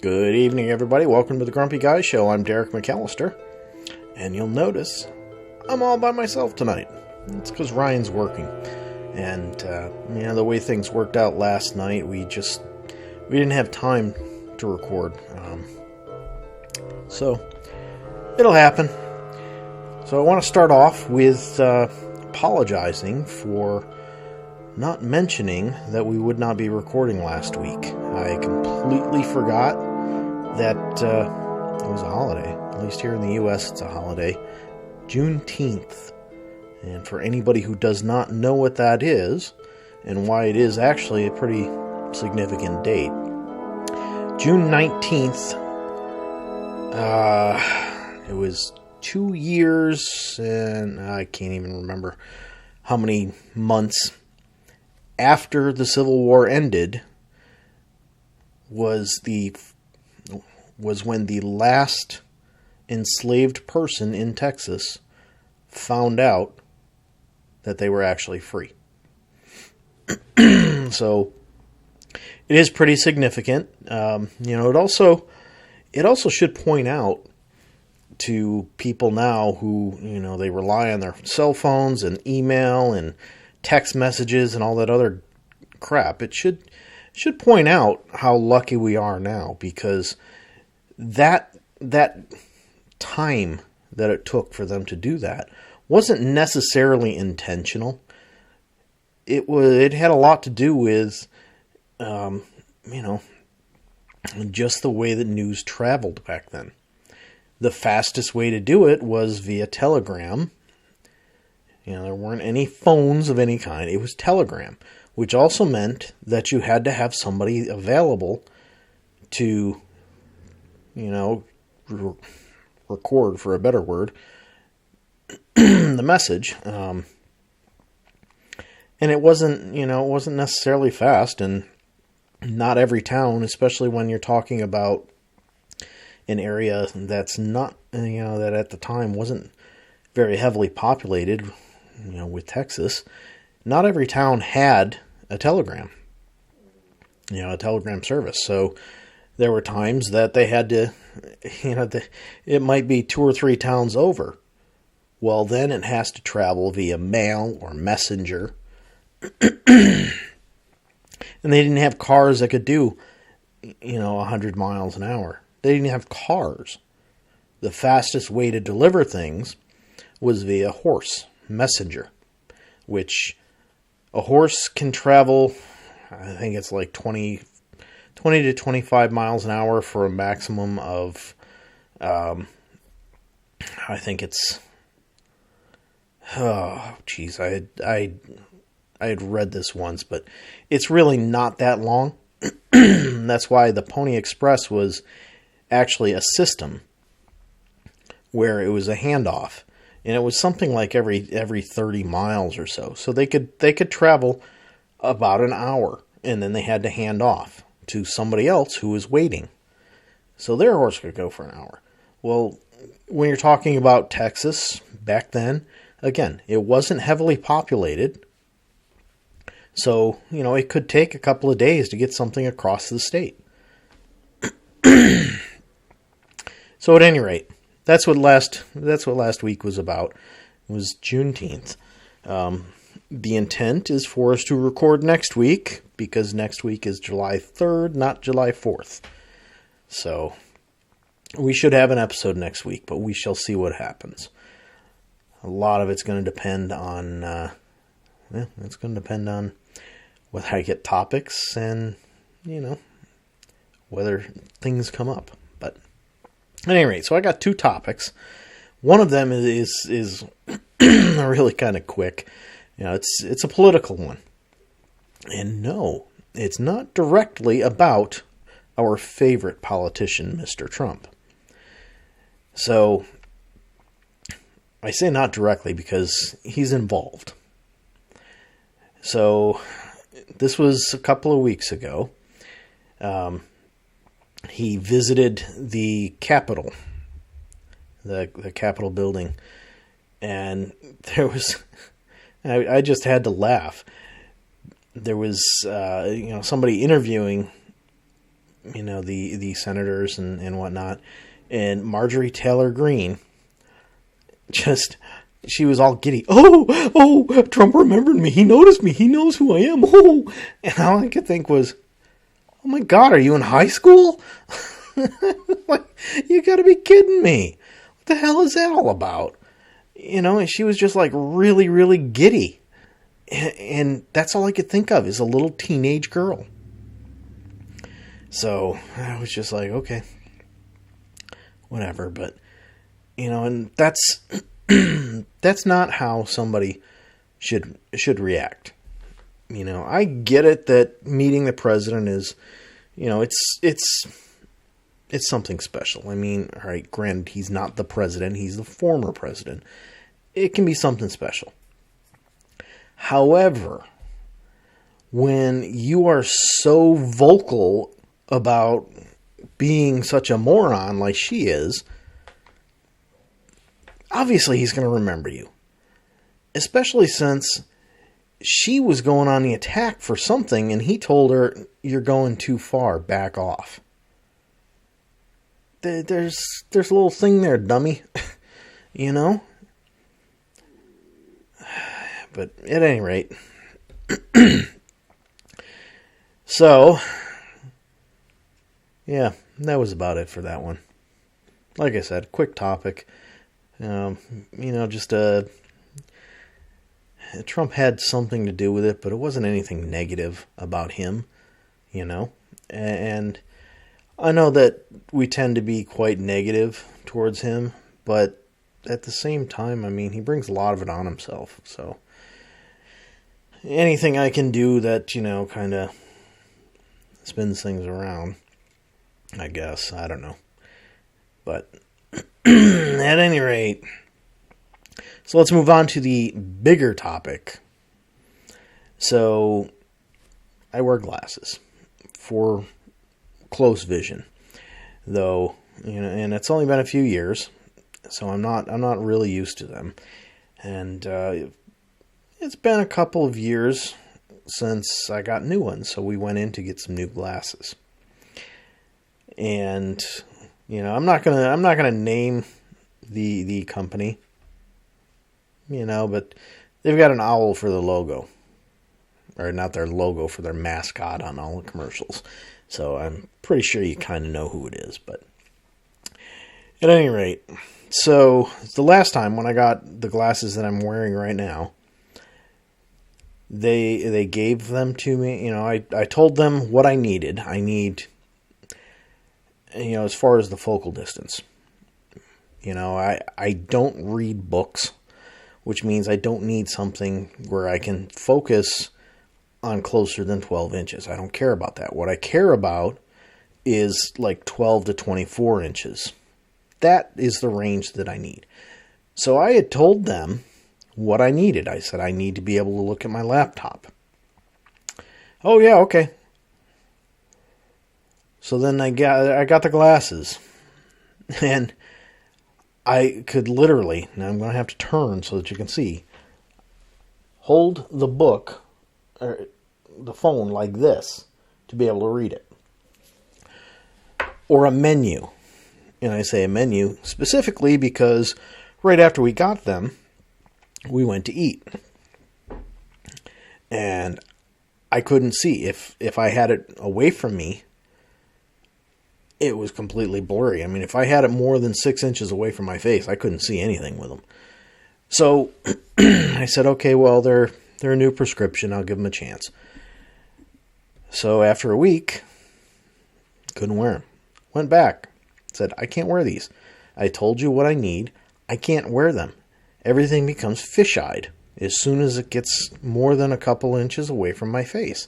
Good evening, everybody. Welcome to the Grumpy Guy Show. I'm Derek McAllister, and you'll notice I'm all by myself tonight. It's because Ryan's working, and the way things worked out last night, we didn't have time to record, so it'll happen. So I want to start off with apologizing for not mentioning that we would not be recording last week. I completely forgot that it was a holiday. At least here in the U.S. it's a holiday. Juneteenth. And for anybody who does not know what that is, and why it is actually a pretty significant date, June 19th, it was 2 years, and I can't even remember how many months after the Civil War ended, was when the last enslaved person in Texas found out that they were actually free. So it is pretty significant. It also should point out to people now who, they rely on their cell phones and email and text messages and all that other crap. It should point out how lucky we are now, because that time that it took for them to do that wasn't necessarily intentional. It had a lot to do with just the way that news traveled back then. The fastest way to do it was via telegram. There weren't any phones of any kind. It was telegram, which also meant that you had to have somebody available to, record, for a better word, the message. And it wasn't necessarily fast, and not every town, especially when you're talking about an area that's not, that at the time wasn't very heavily populated, with Texas. Not every town had a telegram, a telegram service. So there were times that they had to, it might be 2 or 3 towns over. Well, then it has to travel via mail or messenger. And they didn't have cars that could do, 100 miles an hour. They didn't have cars. The fastest way to deliver things was via horse, messenger, which a horse can travel, I think it's like 20 to 25 miles an hour for a maximum of, I think it's, I had read this once, but it's really not that long. That's why the Pony Express was actually a system where it was a handoff, and it was something like every 30 miles or so. So they could travel about an hour, and then they had to hand off to somebody else who was waiting. So their horse could go for an hour. Well, when you're talking about Texas back then, again, it wasn't heavily populated. So, it could take a couple of days to get something across the state. So at any rate, that's what last week was about. It was Juneteenth. The intent is for us to record next week, because next week is July 3rd, not July 4th. So we should have an episode next week, but we shall see what happens. A lot of it's going to depend on, whether I get topics and, whether things come up. But at any rate, so I got 2 topics. One of them is really kind of quick. It's a political one. And no, it's not directly about our favorite politician, Mr. Trump. So I say not directly because he's involved. So this was a couple of weeks ago. He visited the Capitol, the Capitol building, and there was, I just had to laugh. There was, somebody interviewing the senators and whatnot. And Marjorie Taylor Greene she was all giddy. Oh, Trump remembered me. He noticed me. He knows who I am. Oh, and all I could think was, oh my God, are you in high school? Like, you gotta be kidding me. What the hell is that all about? And she was just like really, really giddy. And that's all I could think of is a little teenage girl. So I was just like, okay, whatever. But, and that's that's not how somebody should react. I get it that meeting the president is, it's something special. I mean, all right, granted, he's not the president, he's the former president. It can be something special. However, when you are so vocal about being such a moron like she is, obviously he's going to remember you. Especially since she was going on the attack for something and he told her, you're going too far, back off. There's a little thing there, dummy. But at any rate. So, yeah, that was about it for that one. Like I said, quick topic. Just Trump had something to do with it, but it wasn't anything negative about him, And I know that we tend to be quite negative towards him, but at the same time, I mean, he brings a lot of it on himself. So anything I can do that, kind of spins things around, I guess. I don't know. But at any rate, so let's move on to the bigger topic. So I wear glasses for close vision, though, and it's only been a few years, so I'm not really used to them. And it's been a couple of years since I got new ones, so we went in to get some new glasses. And I'm not gonna name the company, but they've got an owl for the logo, or not their logo, for their mascot on all the commercials. So I'm pretty sure you kind of know who it is. But at any rate, so the last time when I got the glasses that I'm wearing right now, they gave them to me. I told them what I needed. I need, as far as the focal distance. I don't read books, which means I don't need something where I can focus on closer than 12 inches. I don't care about that. What I care about is like 12 to 24 inches. That is the range that I need. So I had told them what I needed. I said, I need to be able to look at my laptop. Oh yeah, okay. So then I got the glasses. And I could literally, now I'm going to have to turn so that you can see, hold the book, or the phone like this, to be able to read it. Or a menu. And I say a menu specifically because right after we got them, we went to eat. And I couldn't see. If I had it away from me, it was completely blurry. I mean, if I had it more than 6 inches away from my face, I couldn't see anything with them. So I said, okay, well, they're a new prescription. I'll give them a chance. So after a week, couldn't wear them. Went back. Said, I can't wear these. I told you what I need. I can't wear them. Everything becomes fish-eyed as soon as it gets more than a couple inches away from my face.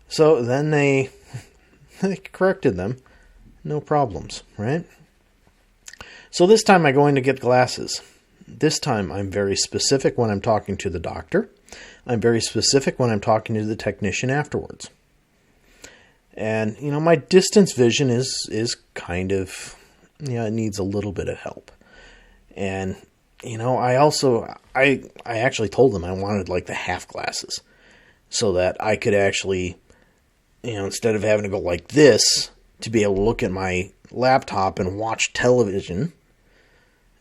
So then they corrected them. No problems, right? So this time I go in to get glasses. This time I'm very specific when I'm talking to the doctor. I'm very specific when I'm talking to the technician afterwards. And, my distance vision is kind of, it needs a little bit of help. And, I actually told them I wanted like the half glasses so that I could actually instead of having to go like this to be able to look at my laptop and watch television,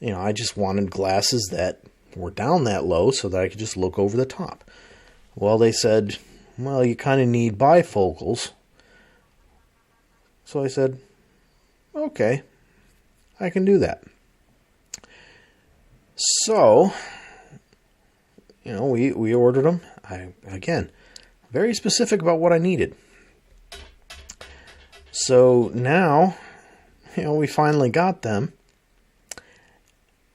I just wanted glasses that were down that low so that I could just look over the top. Well, they said, well, you kind of need bifocals. So I said, okay, I can do that. So, we ordered them. Again, very specific about what I needed. So now, we finally got them,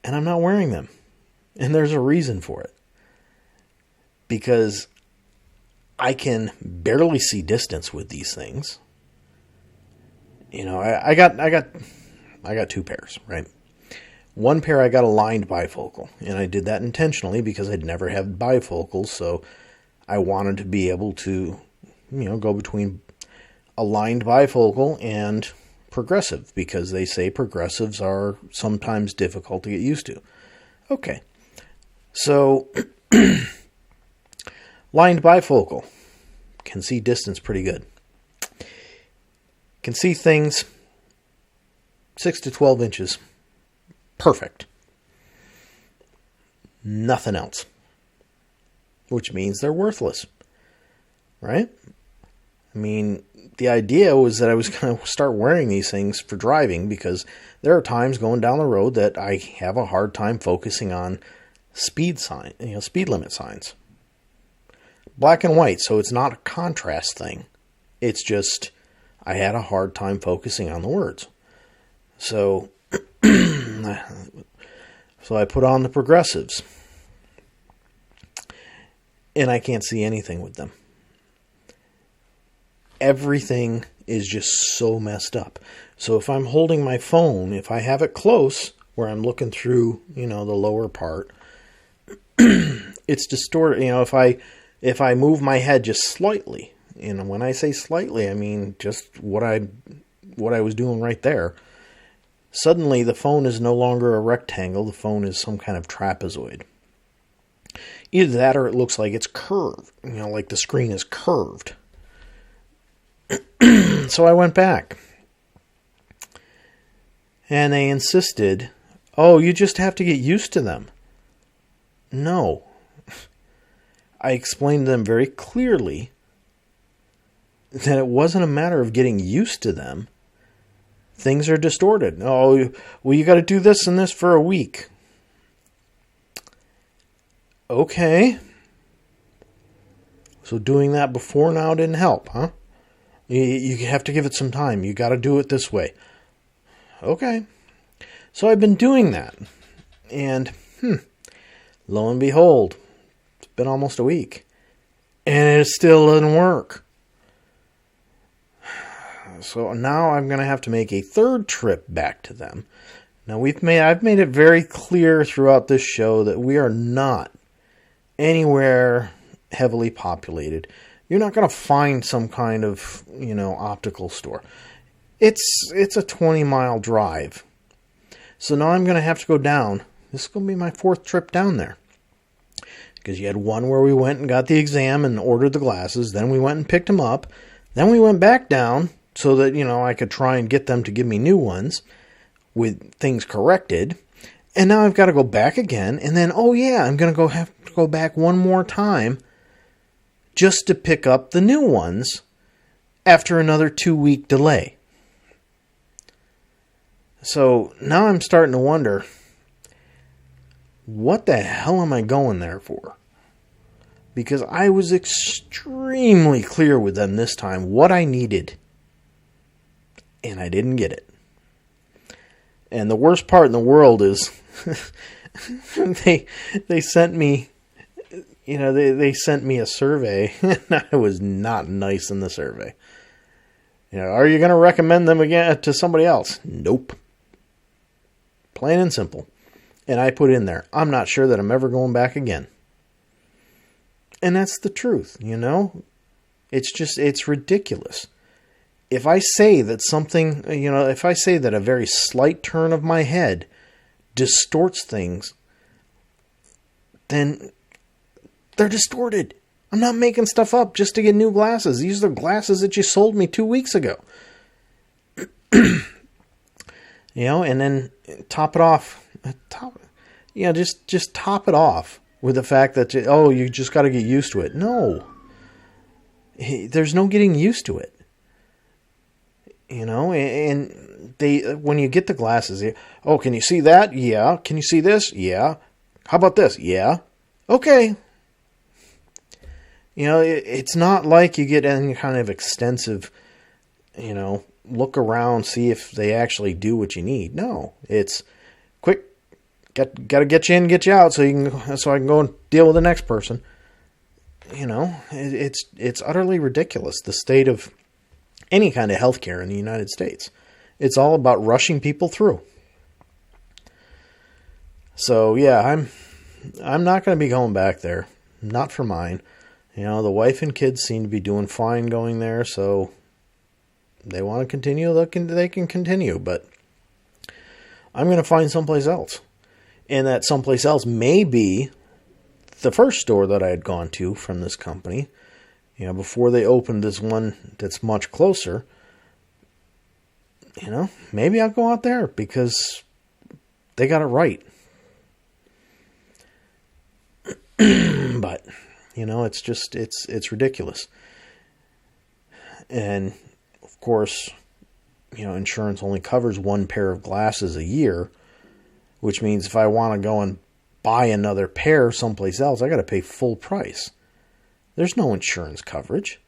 and I'm not wearing them. And there's a reason for it. Because I can barely see distance with these things. I got two pairs, right? One pair I got a lined bifocal, and I did that intentionally because I'd never had bifocals, so I wanted to be able to, go between a lined bifocal and progressive, because they say progressives are sometimes difficult to get used to. Okay, so lined bifocal, can see distance pretty good. Can see things 6 to 12 inches. Perfect. Nothing else. Which means they're worthless. Right? I mean, the idea was that I was going to start wearing these things for driving, because there are times going down the road that I have a hard time focusing on speed limit signs. Black and white, so it's not a contrast thing. It's just I had a hard time focusing on the words. So I put on the progressives, and I can't see anything with them. Everything is just so messed up. So if I'm holding my phone, if I have it close where I'm looking through, the lower part, it's distorted. If I move my head just slightly, when I say slightly, I mean just what I was doing right there. Suddenly, the phone is no longer a rectangle. The phone is some kind of trapezoid. Either that, or it looks like it's curved. Like the screen is curved. So I went back. And they insisted, oh, you just have to get used to them. No. I explained to them very clearly that it wasn't a matter of getting used to them. Things are distorted. Oh, well, you got to do this and this for a week. Okay. So doing that before now didn't help, huh? You have to give it some time. You got to do it this way. Okay. So I've been doing that. And, lo and behold, it's been almost a week. And it still doesn't work. So now I'm going to have to make a third trip back to them. Now I've made it very clear throughout this show that we are not anywhere heavily populated. You're not going to find some kind of, optical store. It's a 20-mile drive. So now I'm going to have to go down. This is going to be my fourth trip down there. Because you had one where we went and got the exam and ordered the glasses. Then we went and picked them up. Then we went back down so that, I could try and get them to give me new ones with things corrected. And now I've got to go back again. And then, I'm going to have to go back one more time just to pick up the new ones after another 2-week delay. So now I'm starting to wonder, what the hell am I going there for? Because I was extremely clear with them this time what I needed. And I didn't get it. And the worst part in the world is they sent me, they sent me a survey, and I was not nice in the survey. Are you going to recommend them again to somebody else? Nope. Plain and simple. And I put in there, I'm not sure that I'm ever going back again. And that's the truth, It's ridiculous. If I say that something, if I say that a very slight turn of my head distorts things, then they're distorted. I'm not making stuff up just to get new glasses. These are the glasses that you sold me 2 weeks ago. And then top it off. Just top it off with the fact that, you just got to get used to it. No. There's no getting used to it. And when you get the glasses, can you see that? Yeah. Can you see this? Yeah. How about this? Yeah. Okay. It's not like you get any kind of extensive, look around, see if they actually do what you need. No, it's quick. Got to get you in, get you out, so I can go and deal with the next person. It's utterly ridiculous, the state of any kind of healthcare in the United States. It's all about rushing people through. So yeah, I'm not going to be going back there. Not for mine. The wife and kids seem to be doing fine going there, so they want to continue, they can continue, but I'm going to find someplace else. And that someplace else may be the first store that I had gone to from this company, before they opened this one that's much closer. Maybe I'll go out there because they got it right. But, it's ridiculous. And, of course, insurance only covers one pair of glasses a year, which means if I want to go and buy another pair someplace else, I got to pay full price. There's no insurance coverage.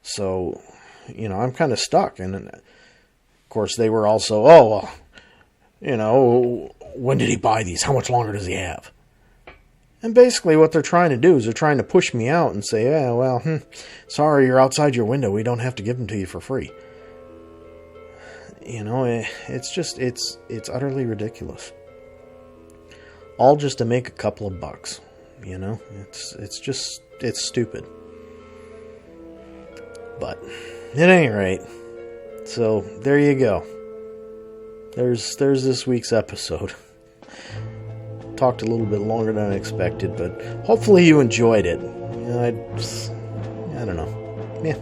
So, I'm kind of stuck. And, of course, they were also, when did he buy these? How much longer does he have? And basically what they're trying to do is they're trying to push me out and say, sorry, you're outside your window. We don't have to give them to you for free. It's utterly ridiculous. All just to make a couple of bucks. It's stupid. But at any rate, so there you go. There's this week's episode. Talked a little bit longer than I expected, but hopefully you enjoyed it. I don't know. Yeah.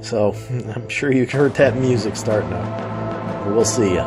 So I'm sure you heard that music starting up. We'll see ya.